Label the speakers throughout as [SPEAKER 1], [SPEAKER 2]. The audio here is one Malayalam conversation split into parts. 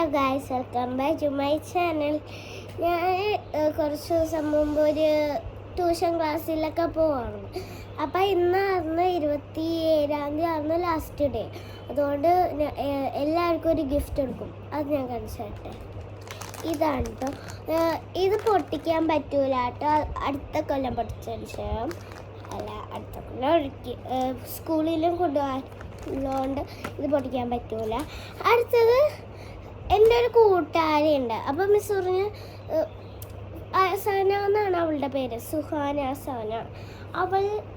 [SPEAKER 1] Hello guys, welcome back to my channel. ഞാൻ കുറച്ച് ദിവസം മുമ്പ് ഒരു ട്യൂഷൻ ക്ലാസ്സിലൊക്കെ പോവാണ്. അപ്പം ഇന്നായിരുന്നു 27-ാം തീയതി ആയിരുന്നു ലാസ്റ്റ് ഡേ. അതുകൊണ്ട് എല്ലാവർക്കും ഒരു ഗിഫ്റ്റ് എടുക്കും. അത് ഞാൻ കാണിച്ചോട്ടെ. ഇതാണ് കേട്ടോ. ഇത് പൊട്ടിക്കാൻ പറ്റൂല കേട്ടോ. അടുത്ത കൊല്ലം പൊട്ടിച്ചതിന് ശേഷം അടുത്ത കൊല്ലം ഒഴുക്കി സ്കൂളിലും കൊണ്ടുപോകാനുള്ളതുകൊണ്ട് ഇത് പൊട്ടിക്കാൻ പറ്റൂല. അടുത്തത് എൻ്റെ ഒരു കൂട്ടുകാരിയുണ്ട്. അപ്പം മിസ് പറഞ്ഞ് സന എന്നാണ് അവളുടെ പേര്, സുഹാന സന.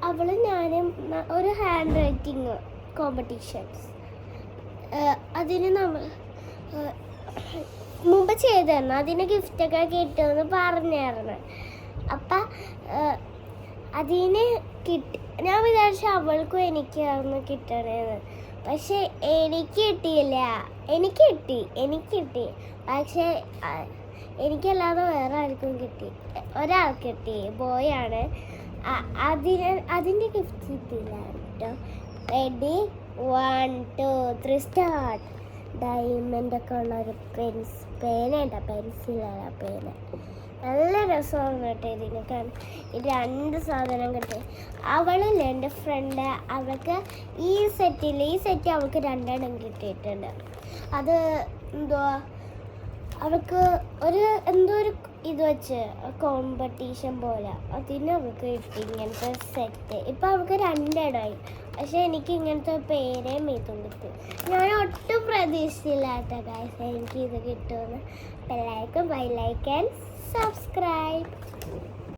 [SPEAKER 1] അവൾ ഞാനും ഒരു ഹാൻഡ് റൈറ്റിങ് കോമ്പറ്റീഷൻസ് അതിന് നമ്മൾ മുമ്പ് ചെയ്തിരുന്നു. അതിന് ഗിഫ്റ്റൊക്കെ കിട്ടുമെന്ന് പറഞ്ഞായിരുന്നു. അപ്പം അതിന് കിട്ടി. ഞാൻ വിചാരിച്ചു അവൾക്കും എനിക്കായിരുന്നു കിട്ടണേന്ന്. പക്ഷെ എനിക്ക് കിട്ടിയില്ല. എനിക്ക് കിട്ടി. പക്ഷേ എനിക്കല്ലാതെ വേറെ ആർക്കും കിട്ടി. ഒരാൾക്ക് കിട്ടി, ബോയാണ്. അതിൻ്റെ ഗിഫ്റ്റ് കിട്ടിയില്ല കേട്ടോ. Ready, 1, 2, 3 start. ഡയമണ്ടൊക്കെ ഉള്ളൊരു പേനയുണ്ടോ? പെൻസിലല്ല, പേന. നല്ല രസമാണ് കേട്ടോ ഇതിന്. കാരണം ഈ 2 സാധനം കിട്ടി. അവളില്ലേ എൻ്റെ ഫ്രണ്ട്, അവൾക്ക് ഈ സെറ്റ് അവൾക്ക് 2 കിട്ടിയിട്ടുണ്ട്. അത് എന്തുവാ, അവൾക്ക് എന്തോ ഒരു ഇത് വെച്ച് കോമ്പറ്റീഷൻ പോലെ അതിന് അവൾക്ക് കിട്ടി ഇങ്ങനത്തെ സെറ്റ്. ഇപ്പം അവൾക്ക് 2 പക്ഷെ എനിക്ക് ഇങ്ങനത്തെ പേരേം ഇതും കിട്ടി. ഞാൻ ഒട്ടും പ്രതീക്ഷിച്ചില്ല കേട്ടോ ഗൈസ് എനിക്ക് ഇത് കിട്ടുമെന്ന്. എല്ലാവർക്കും ബൈ, ലൈക്ക് ആൻഡ് subscribe.